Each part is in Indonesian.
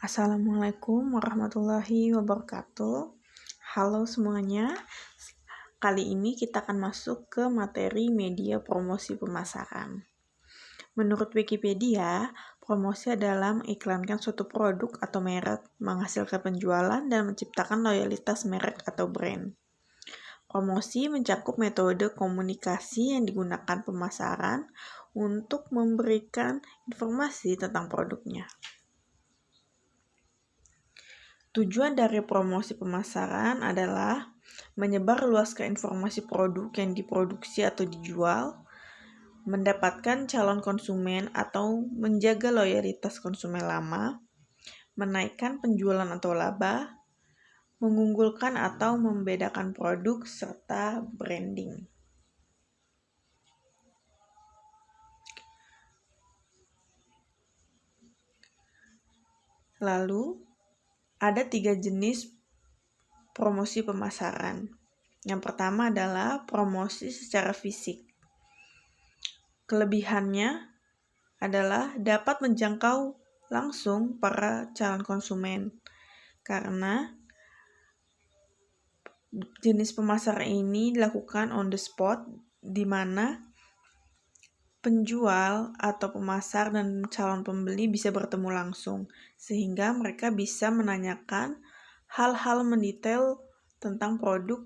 Assalamualaikum warahmatullahi wabarakatuh. Halo semuanya. Kali ini kita akan masuk ke materi media promosi pemasaran. Menurut Wikipedia, promosi adalah mengiklankan suatu produk atau merek, menghasilkan penjualan, dan menciptakan loyalitas merek atau brand. Promosi mencakup metode komunikasi yang digunakan pemasaran untuk memberikan informasi tentang produknya. Tujuan dari promosi pemasaran adalah menyebarluaskan informasi produk yang diproduksi atau dijual, mendapatkan calon konsumen atau menjaga loyalitas konsumen lama, menaikkan penjualan atau laba, mengunggulkan atau membedakan produk, serta branding. Lalu, ada 3 jenis promosi pemasaran. Yang pertama adalah promosi secara fisik. Kelebihannya adalah dapat menjangkau langsung para calon konsumen karena jenis pemasaran ini dilakukan on the spot, di mana penjual atau pemasar dan calon pembeli bisa bertemu langsung, sehingga mereka bisa menanyakan hal-hal mendetail tentang produk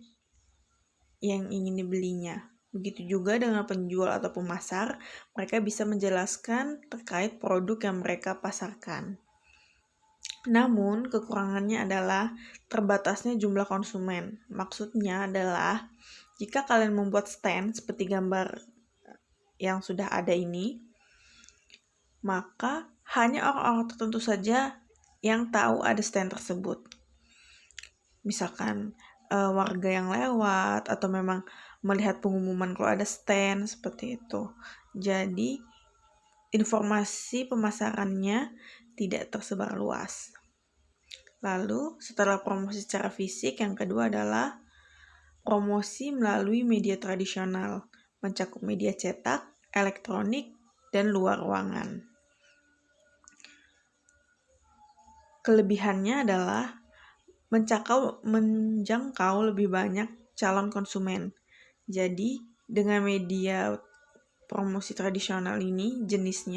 yang ingin dibelinya. Begitu juga dengan penjual atau pemasar, mereka bisa menjelaskan terkait produk yang mereka pasarkan. Namun, kekurangannya adalah terbatasnya jumlah konsumen. Maksudnya adalah, jika kalian membuat stand seperti gambar yang sudah ada ini, maka hanya orang-orang tertentu saja yang tahu ada stand tersebut. Misalkan warga yang lewat atau memang melihat pengumuman kalau ada stand seperti itu. Jadi informasi pemasarannya tidak tersebar luas. Lalu setelah promosi secara fisik, yang kedua adalah promosi melalui media tradisional, mencakup media cetak, elektronik, dan luar ruangan. Kelebihannya adalah menjangkau lebih banyak calon konsumen. Jadi, dengan media promosi tradisional ini, jenis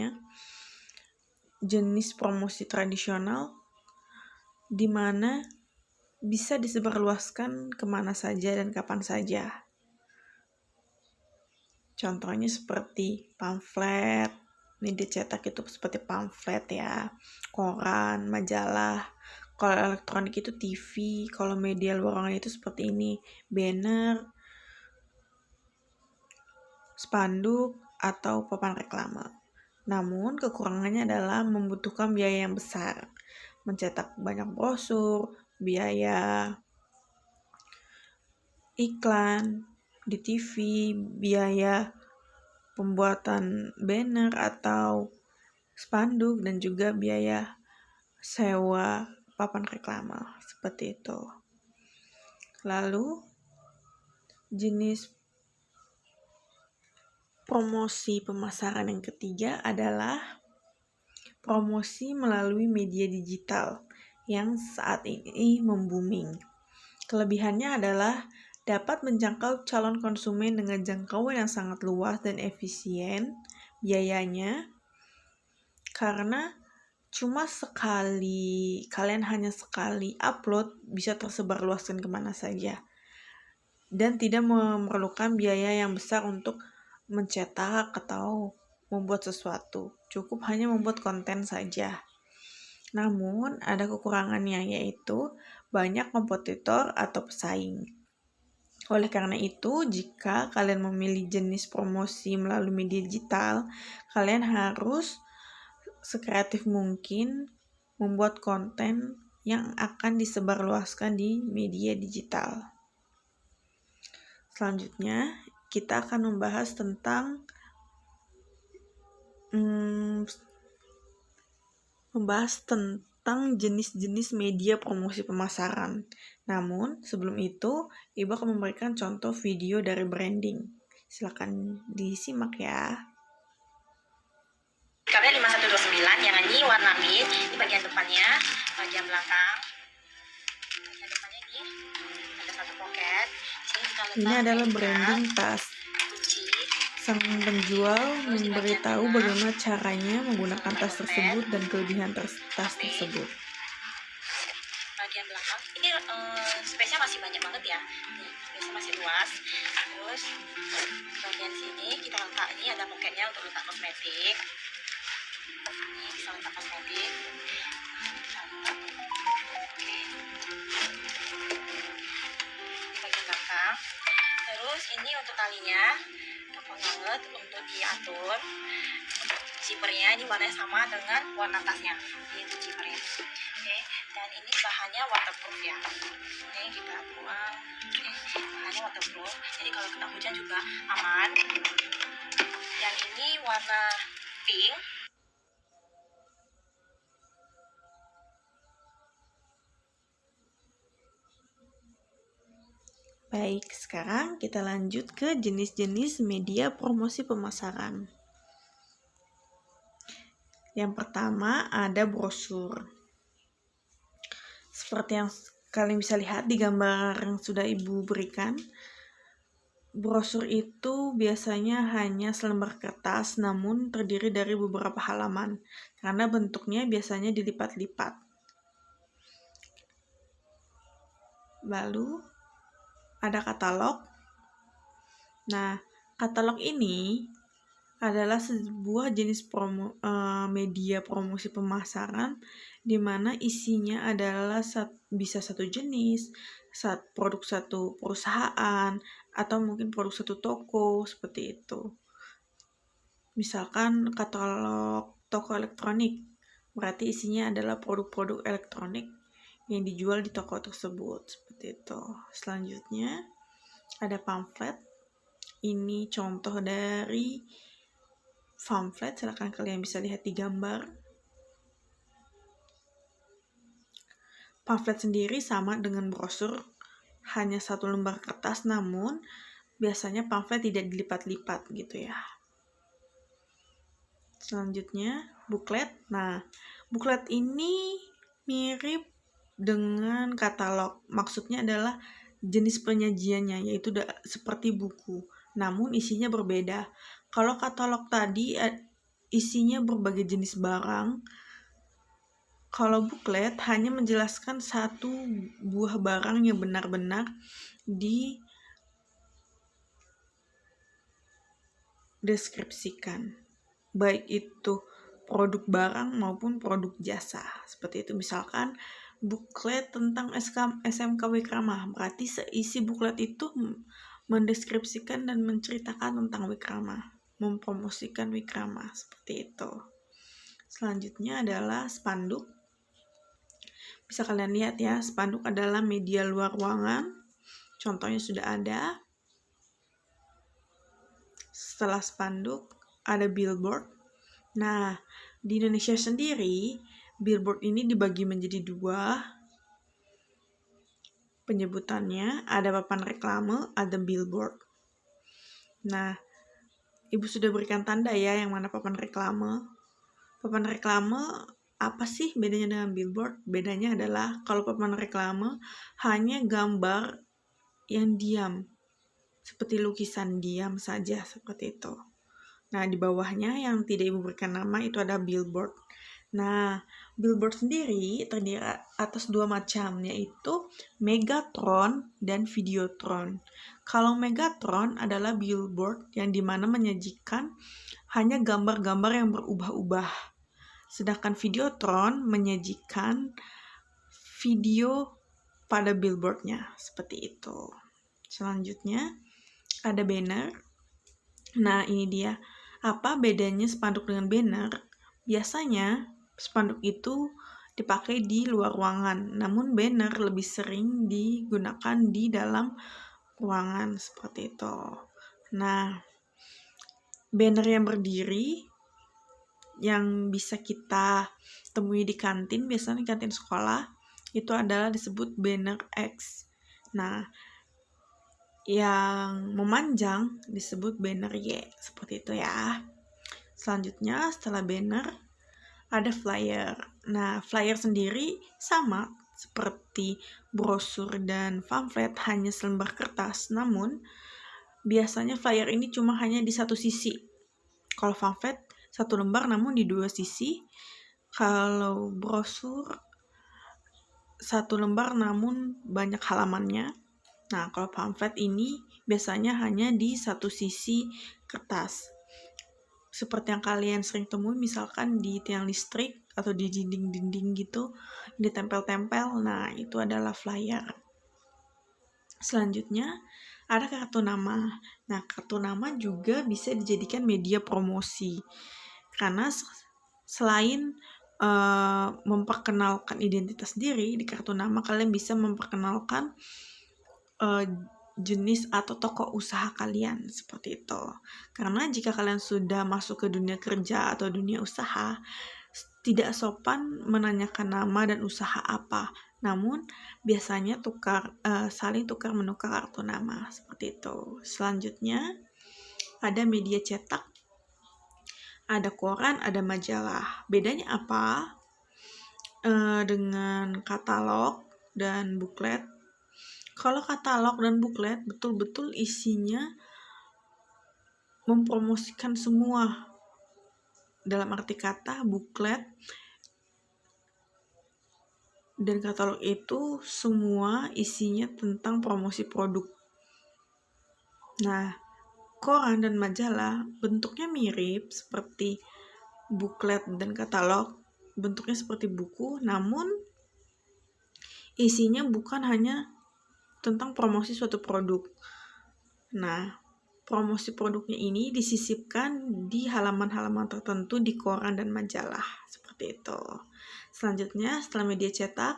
promosi tradisional di mana bisa disebarluaskan kemana saja dan kapan saja. Contohnya seperti pamflet, media cetak itu seperti pamflet ya, koran, majalah. Kalau elektronik itu TV, kalau media luar ruangan itu seperti ini, banner, spanduk, atau papan reklame. Namun, kekurangannya adalah membutuhkan biaya yang besar, mencetak banyak brosur, biaya iklan di TV, biaya pembuatan banner atau spanduk, dan juga biaya sewa papan reklame, seperti itu. Lalu, jenis promosi pemasaran yang ketiga adalah promosi melalui media digital yang saat ini membooming. Kelebihannya adalah dapat menjangkau calon konsumen dengan jangkauan yang sangat luas dan efisien biayanya, karena kalian hanya sekali upload bisa tersebar luaskan kemana saja dan tidak memerlukan biaya yang besar untuk mencetak atau membuat sesuatu, cukup hanya membuat konten saja. Namun, ada kekurangannya, yaitu banyak kompetitor atau pesaing. Oleh karena itu, jika kalian memilih jenis promosi melalui media digital, kalian harus sekreatif mungkin membuat konten yang akan disebarluaskan di media digital. Selanjutnya, kita akan membahas tentang jenis-jenis media promosi pemasaran. Namun, sebelum itu, Ibu akan memberikan contoh video dari branding. Silakan disimak ya. KW 5129 yang ini warna mint, ini bagian depannya, bagian belakang. Bagian depannya ini ada satu pocket. Di sini kita letak Ini adalah meja, branding tas. kunci. Sang penjual Terus di bagian memberitahu tengah, bagaimana caranya menggunakan letak tas dompet, tersebut dan kelebihan tas HP. tersebut. Bagian belakang ini space-nya masih banyak banget ya. Nih, space-nya masih luas. Terus bagian sini kita letak, ini ada pocketnya untuk letak kosmetik. Ini bisa letak kosmetik. Bisa letak. Oke. Di bagian belakang. Terus ini untuk talinya gampang banget untuk diatur. Zippernya ini warnanya sama dengan warna tasnya. Ini untuk zippernya. Oke, dan ini bahannya waterproof ya. Oke, kita buang. Oke, bahannya waterproof. Jadi kalau kena hujan juga aman. Yang ini warna pink. Baik, sekarang kita lanjut ke jenis-jenis media promosi pemasaran. Yang pertama ada brosur. Seperti yang kalian bisa lihat di gambar yang sudah Ibu berikan, brosur itu biasanya hanya selembar kertas namun terdiri dari beberapa halaman karena bentuknya biasanya dilipat-lipat. Lalu ada katalog. Nah, katalog ini adalah sebuah jenis media promosi pemasaran di mana isinya adalah bisa satu jenis, produk satu perusahaan, atau mungkin produk satu toko, seperti itu. Misalkan katalog toko elektronik, berarti isinya adalah produk-produk elektronik yang dijual di toko tersebut, seperti itu. Selanjutnya ada pamflet. Ini contoh dari pamflet, silahkan kalian bisa lihat di gambar. Pamflet sendiri sama dengan brosur, hanya satu lembar kertas, namun biasanya pamflet tidak dilipat-lipat gitu ya. Selanjutnya buklet. Nah, buklet ini mirip dengan katalog. Maksudnya adalah jenis penyajiannya, yaitu seperti buku, namun isinya berbeda. Kalau katalog tadi isinya berbagai jenis barang, kalau buklet hanya menjelaskan satu buah barang yang benar-benar dideskripsikan, baik itu produk barang maupun produk jasa. Seperti itu, misalkan buklet tentang SMK Wikrama, berarti seisi buklet itu mendeskripsikan dan menceritakan tentang Wikrama, mempromosikan Wikrama, seperti itu. Selanjutnya adalah spanduk. Bisa kalian lihat ya, spanduk adalah media luar ruangan. Contohnya sudah ada. Setelah spanduk ada billboard. Nah, di Indonesia sendiri, billboard ini dibagi menjadi dua penyebutannya. Ada papan reklame, ada billboard. Nah, Ibu sudah berikan tanda ya yang mana papan reklame. Papan reklame apa sih bedanya dengan billboard? Bedanya adalah kalau papan reklame hanya gambar yang diam, seperti lukisan diam saja, seperti itu. Nah, di bawahnya yang tidak Ibu berikan nama itu ada billboard. Nah, billboard sendiri terdiri atas dua macam, yaitu Megatron dan Videotron. Kalau Megatron adalah billboard yang dimana menyajikan hanya gambar-gambar yang berubah-ubah. Sedangkan Videotron menyajikan video pada billboardnya, seperti itu. Selanjutnya ada banner. Nah, ini dia. Apa bedanya spanduk dengan banner? Biasanya spanduk itu dipakai di luar ruangan, namun banner lebih sering digunakan di dalam ruangan, seperti itu. Nah, banner yang berdiri yang bisa kita temui di kantin, biasanya di kantin sekolah, itu adalah disebut banner X. Nah, yang memanjang disebut banner Y, seperti itu ya. Selanjutnya setelah banner ada flyer. Nah, flyer sendiri sama seperti brosur dan pamflet, hanya selembar kertas, namun biasanya flyer ini cuma hanya di satu sisi. Kalau pamflet satu lembar namun di dua sisi. Kalau brosur satu lembar namun banyak halamannya. Nah, kalau pamflet ini biasanya hanya di satu sisi kertas. Seperti yang kalian sering temui misalkan di tiang listrik atau di dinding-dinding gitu, ditempel-tempel. Nah, itu adalah flyer. Selanjutnya, ada kartu nama. Nah, kartu nama juga bisa dijadikan media promosi. Karena selain memperkenalkan identitas diri, di kartu nama kalian bisa memperkenalkan jenis atau toko usaha kalian, seperti itu. Karena jika kalian sudah masuk ke dunia kerja atau dunia usaha, tidak sopan menanyakan nama dan usaha apa. Namun biasanya saling tukar menukar kartu nama, seperti itu. Selanjutnya ada media cetak, ada koran, ada majalah. Bedanya apa dengan katalog dan buklet? Kalau katalog dan buklet betul-betul isinya mempromosikan semua. Dalam arti kata, buklet dan katalog itu semua isinya tentang promosi produk. Nah, koran dan majalah bentuknya mirip seperti buklet dan katalog. Bentuknya seperti buku, namun isinya bukan hanya tentang promosi suatu produk. Nah, promosi produknya ini disisipkan di halaman-halaman tertentu di koran dan majalah, seperti itu. Selanjutnya, setelah media cetak,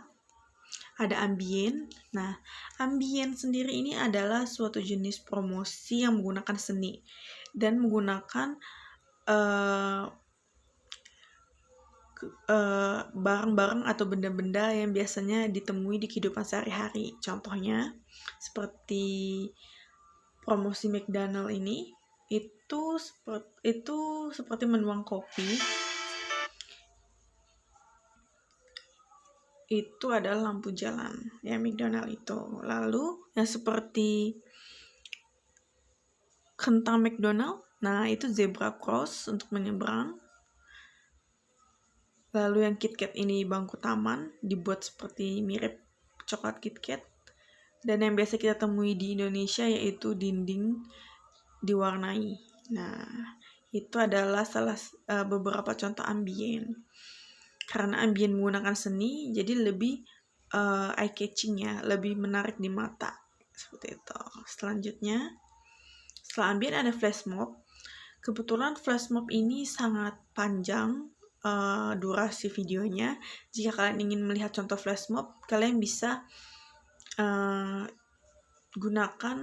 ada ambien. Nah, ambien sendiri ini adalah suatu jenis promosi yang menggunakan seni dan menggunakan barang-barang atau benda-benda yang biasanya ditemui di kehidupan sehari-hari. Contohnya seperti promosi McDonald ini itu seperti menuang kopi. Itu adalah lampu jalan ya McDonald itu. Lalu yang seperti kentang McDonald, nah itu zebra cross untuk menyeberang. Lalu yang KitKat ini bangku taman, dibuat seperti mirip coklat KitKat. Dan yang biasa kita temui di Indonesia yaitu dinding diwarnai. Nah, itu adalah beberapa contoh ambien. Karena ambien menggunakan seni, jadi lebih eye catching ya, lebih menarik di mata. Seperti itu. Selanjutnya, setelah ambien ada flash mob. Kebetulan flash mob ini sangat panjang durasi videonya. Jika kalian ingin melihat contoh flash mob, kalian bisa gunakan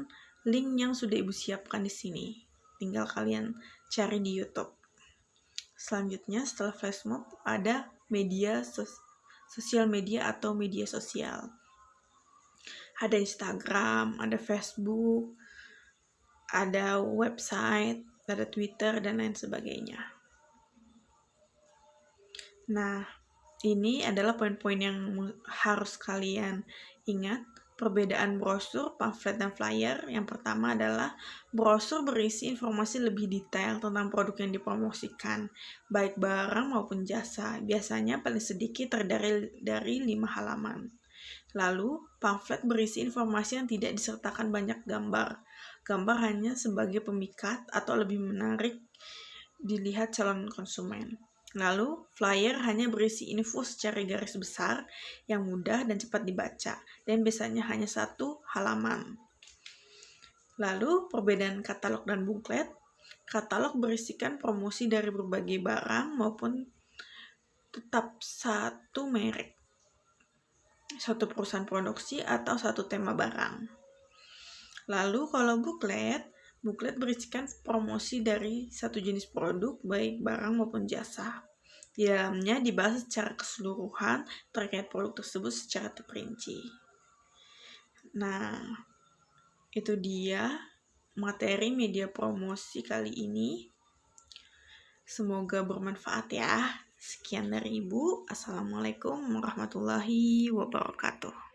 link yang sudah ibu siapkan di sini. Tinggal kalian cari di YouTube. Selanjutnya setelah flash mob ada media sosial media atau media sosial. Ada Instagram, ada Facebook, ada website, ada Twitter dan lain sebagainya. Nah, ini adalah poin-poin yang harus kalian ingat. Perbedaan brosur, pamflet, dan flyer. Yang pertama adalah brosur berisi informasi lebih detail tentang produk yang dipromosikan, baik barang maupun jasa. Biasanya paling sedikit terdiri dari 5 halaman. Lalu, pamflet berisi informasi yang tidak disertakan banyak gambar. Gambar hanya sebagai pemikat atau lebih menarik dilihat calon konsumen. Lalu, flyer hanya berisi info secara garis besar yang mudah dan cepat dibaca, dan biasanya hanya satu halaman. Lalu, perbedaan katalog dan buklet. Katalog berisikan promosi dari berbagai barang maupun tetap satu merek, satu perusahaan produksi, atau satu tema barang. Lalu, kalau buklet berisikan promosi dari satu jenis produk, baik barang maupun jasa. Di dalamnya dibahas secara keseluruhan terkait produk tersebut secara terperinci. Nah, itu dia materi media promosi kali ini. Semoga bermanfaat ya. Sekian dari Ibu. Assalamualaikum warahmatullahi wabarakatuh.